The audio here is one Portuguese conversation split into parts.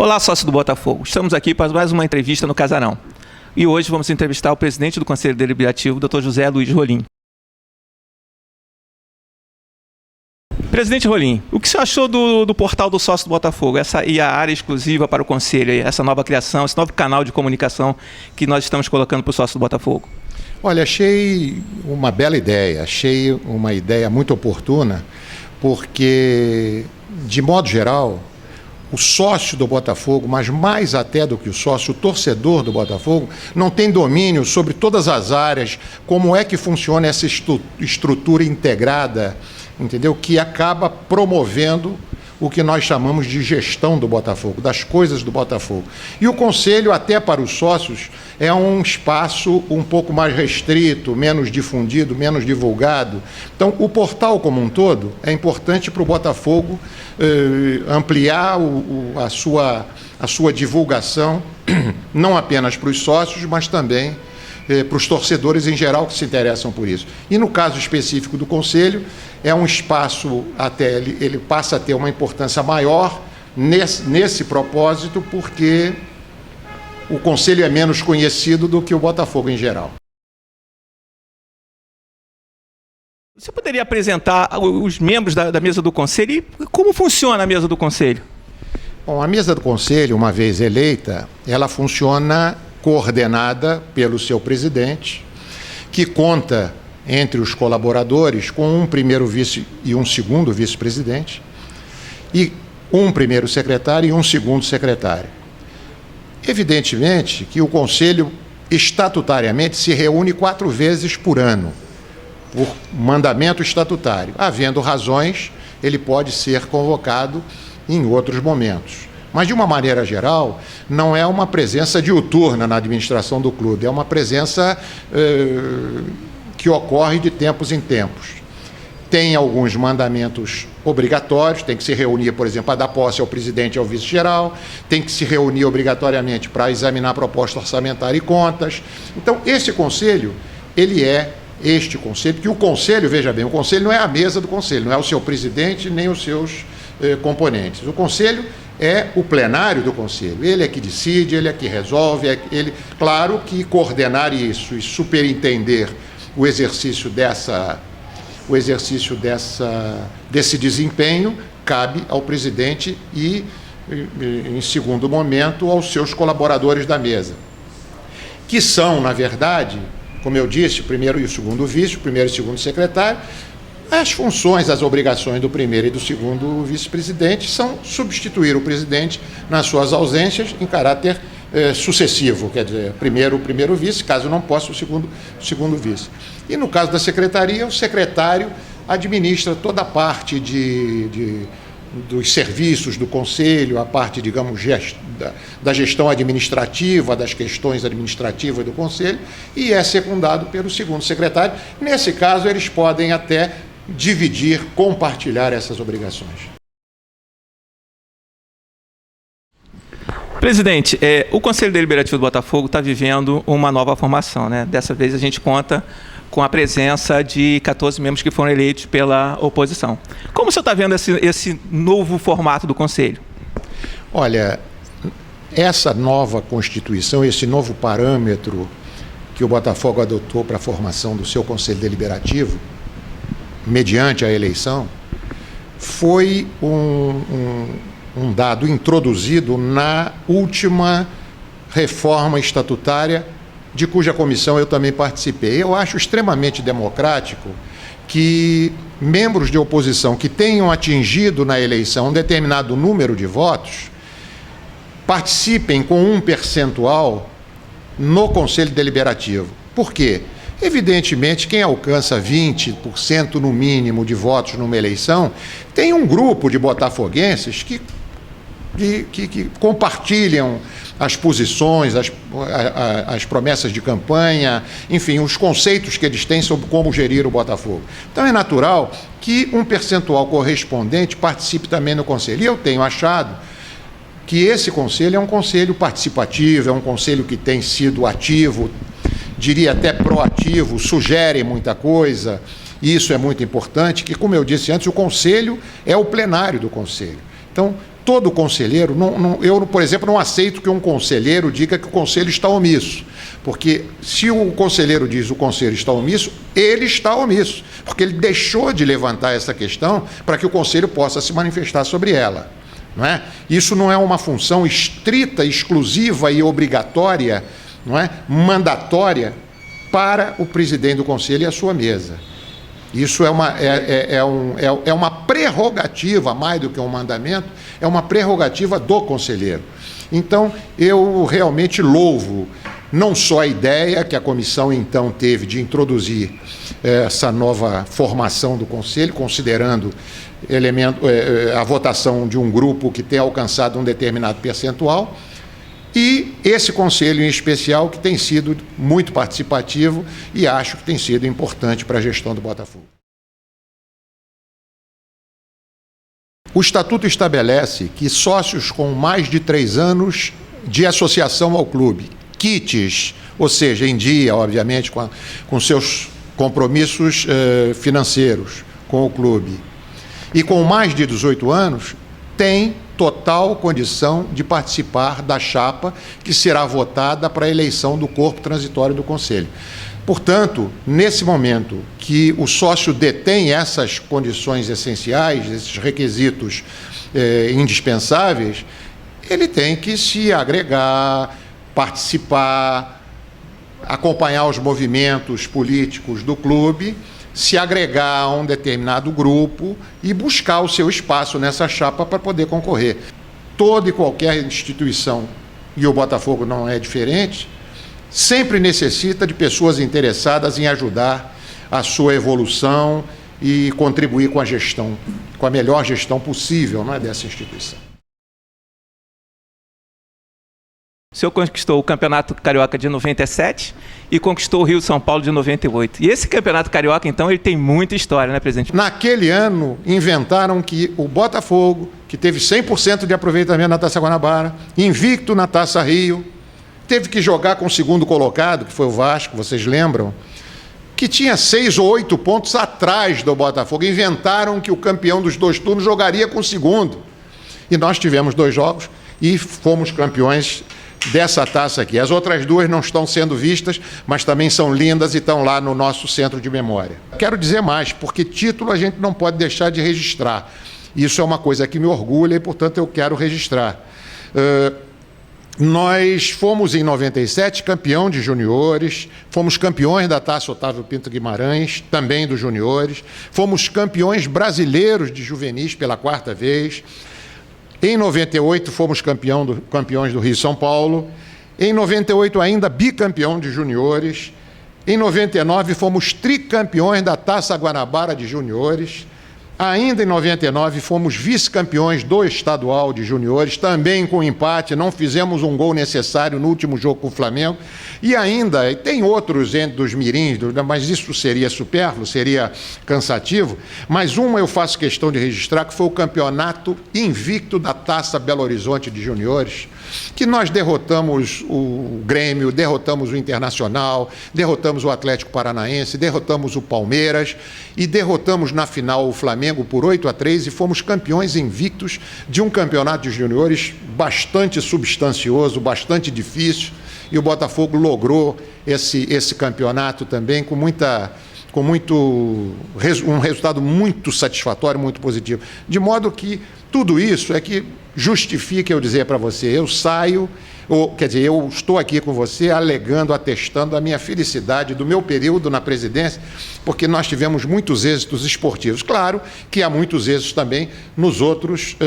Olá, sócio do Botafogo. Estamos aqui para mais uma entrevista no Casarão. E hoje vamos entrevistar o presidente do Conselho Deliberativo, Dr. José Luiz Rolim. Presidente Rolim, o que você achou do portal do sócio do Botafogo, e a área exclusiva para o Conselho, essa nova criação, esse novo canal de comunicação que nós estamos colocando para o sócio do Botafogo? Olha, achei uma bela ideia, achei uma ideia muito oportuna, porque, de modo geral, o sócio do Botafogo, mas mais até do que o sócio, o torcedor do Botafogo, não tem domínio sobre todas as áreas, como é que funciona essa estrutura integrada, entendeu? Que acaba promovendo o que nós chamamos de gestão do Botafogo, das coisas do Botafogo. E o Conselho, até para os sócios, é um espaço um pouco mais restrito, menos difundido, menos divulgado. Então, o portal como um todo é importante para o Botafogo ampliar a sua divulgação, não apenas para os sócios, mas também para os torcedores em geral que se interessam por isso. E no caso específico do Conselho, é um espaço, até ele passa a ter uma importância maior nesse propósito, porque o Conselho é menos conhecido do que o Botafogo em geral. Você poderia apresentar os membros da mesa do Conselho e como funciona a mesa do Conselho? Bom, a mesa do Conselho, uma vez eleita, ela funciona coordenada pelo seu presidente, que conta entre os colaboradores com um primeiro vice e um segundo vice-presidente, e um primeiro secretário e um segundo secretário. Evidentemente que o Conselho estatutariamente se reúne 4 vezes por ano, por mandamento estatutário. Havendo razões, ele pode ser convocado em outros momentos. Mas, de uma maneira geral, não é uma presença diuturna na administração do clube, é uma presença que ocorre de tempos em tempos. Tem alguns mandamentos obrigatórios, tem que se reunir, por exemplo, para dar posse ao presidente e ao vice-geral, tem que se reunir obrigatoriamente para examinar a proposta orçamentária e contas. Então, esse conselho, ele é este conselho, que o conselho, veja bem, o conselho não é a mesa do conselho, não é o seu presidente nem os seus componentes. O conselho é o plenário do Conselho, ele é que decide, ele é que resolve, claro que coordenar isso e superintender o exercício desse desempenho cabe ao presidente e, em segundo momento, aos seus colaboradores da mesa, que são, na verdade, como eu disse, o primeiro e o segundo vice, o primeiro e o segundo secretário. As funções, as obrigações do primeiro e do segundo vice-presidente são substituir o presidente nas suas ausências em caráter sucessivo, quer dizer, primeiro o primeiro vice, caso não possa, o segundo vice. E no caso da secretaria, o secretário administra toda a parte dos serviços do Conselho, a parte, digamos, da gestão administrativa, das questões administrativas do Conselho, e é secundado pelo segundo secretário. Nesse caso, eles podem até dividir, compartilhar essas obrigações. Presidente, o Conselho Deliberativo do Botafogo está vivendo uma nova formação, né? Dessa vez a gente conta com a presença de 14 membros que foram eleitos pela oposição. Como o senhor está vendo esse novo formato do Conselho? Olha, essa nova Constituição, esse novo parâmetro que o Botafogo adotou para a formação do seu Conselho Deliberativo, mediante a eleição, foi um dado introduzido na última reforma estatutária, de cuja comissão eu também participei. Eu acho extremamente democrático que membros de oposição que tenham atingido na eleição um determinado número de votos participem com um percentual no Conselho Deliberativo. Por quê? Evidentemente, quem alcança 20% no mínimo de votos numa eleição, tem um grupo de botafoguenses que compartilham as posições, as promessas de campanha, enfim, os conceitos que eles têm sobre como gerir o Botafogo. Então, é natural que um percentual correspondente participe também no Conselho. E eu tenho achado que esse Conselho é um Conselho participativo, é um Conselho que tem sido ativo, diria até proativo, sugere muita coisa, e isso é muito importante, que, como eu disse antes, o Conselho é o plenário do Conselho. Então, todo conselheiro, eu, por exemplo, não aceito que um conselheiro diga que o conselho está omisso, porque se o conselheiro diz o conselho está omisso, ele está omisso, porque ele deixou de levantar essa questão para que o conselho possa se manifestar sobre ela. Não é? Isso não é uma função estrita, exclusiva e obrigatória, não é? Mandatória para o presidente do conselho e a sua mesa. Isso é uma prerrogativa, mais do que um mandamento, é uma prerrogativa do conselheiro. Então, eu realmente louvo não só a ideia que a comissão, então, teve de introduzir essa nova formação do conselho, considerando a votação de um grupo que tem alcançado um determinado percentual, e esse conselho em especial, que tem sido muito participativo e acho que tem sido importante para a gestão do Botafogo. O Estatuto estabelece que sócios com mais de 3 anos de associação ao clube, quites, ou seja, em dia, obviamente, com seus compromissos financeiros com o clube, e com mais de 18 anos, tem total condição de participar da chapa que será votada para a eleição do corpo transitório do Conselho. Portanto, nesse momento que o sócio detém essas condições essenciais, esses requisitos indispensáveis, ele tem que se agregar, participar, acompanhar os movimentos políticos do clube, se agregar a um determinado grupo e buscar o seu espaço nessa chapa para poder concorrer. Toda e qualquer instituição, e o Botafogo não é diferente, sempre necessita de pessoas interessadas em ajudar a sua evolução e contribuir com a gestão, com a melhor gestão possível, não é, dessa instituição. O senhor conquistou o Campeonato Carioca de 97 e conquistou o Rio-São Paulo de 98. E esse Campeonato Carioca, então, ele tem muita história, né, presidente? Naquele ano, inventaram que o Botafogo, que teve 100% de aproveitamento na Taça Guanabara, invicto na Taça Rio, teve que jogar com o segundo colocado, que foi o Vasco, vocês lembram, que tinha 6 ou 8 pontos atrás do Botafogo. Inventaram que o campeão dos 2 turnos jogaria com o segundo. E nós tivemos 2 jogos e fomos campeões dessa taça aqui. As outras 2 não estão sendo vistas, mas também são lindas e estão lá no nosso centro de memória. Quero dizer mais, porque título a gente não pode deixar de registrar. Isso é uma coisa que me orgulha e, portanto, eu quero registrar. Nós fomos, em 97, campeão de juniores, fomos campeões da Taça Otávio Pinto Guimarães, também dos juniores, fomos campeões brasileiros de juvenis pela 4ª vez. Em 98, fomos campeões do Rio-São Paulo. Em 98, ainda bicampeão de juniores. Em 99, fomos tricampeões da Taça Guanabara de juniores. Ainda em 99, fomos vice-campeões do estadual de juniores, também com empate, não fizemos um gol necessário no último jogo com o Flamengo. E ainda, tem outros entre os mirins, mas isso seria supérfluo, seria cansativo. Mas uma eu faço questão de registrar, que foi o campeonato invicto da Taça Belo Horizonte de juniores, que nós derrotamos o Grêmio, derrotamos o Internacional, derrotamos o Atlético Paranaense, derrotamos o Palmeiras e derrotamos na final o Flamengo por 8-3 e fomos campeões invictos de um campeonato de juniores bastante substancioso, bastante difícil, e o Botafogo logrou esse campeonato também com um resultado muito satisfatório, muito positivo. De modo que tudo isso é que justifica eu dizer para você, eu estou aqui com você alegando, atestando a minha felicidade do meu período na presidência, porque nós tivemos muitos êxitos esportivos. Claro que há muitos êxitos também nos outros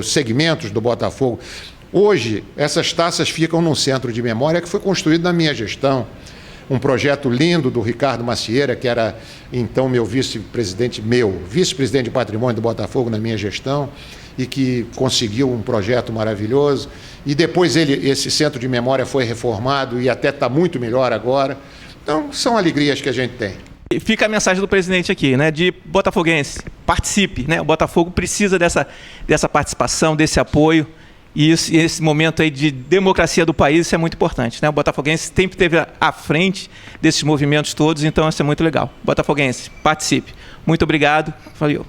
segmentos do Botafogo. Hoje, essas taças ficam num centro de memória que foi construído na minha gestão. Um projeto lindo do Ricardo Macieira, que era então meu vice-presidente de patrimônio do Botafogo na minha gestão, e que conseguiu um projeto maravilhoso. E depois esse centro de memória foi reformado e até está muito melhor agora. Então, são alegrias que a gente tem. Fica a mensagem do presidente aqui, né, de botafoguense, participe, né? O Botafogo precisa dessa participação, desse apoio. E esse momento aí de democracia do país, isso é muito importante, né? O botafoguense sempre esteve à frente desses movimentos todos, então isso é muito legal. Botafoguense, participe. Muito obrigado. Valeu.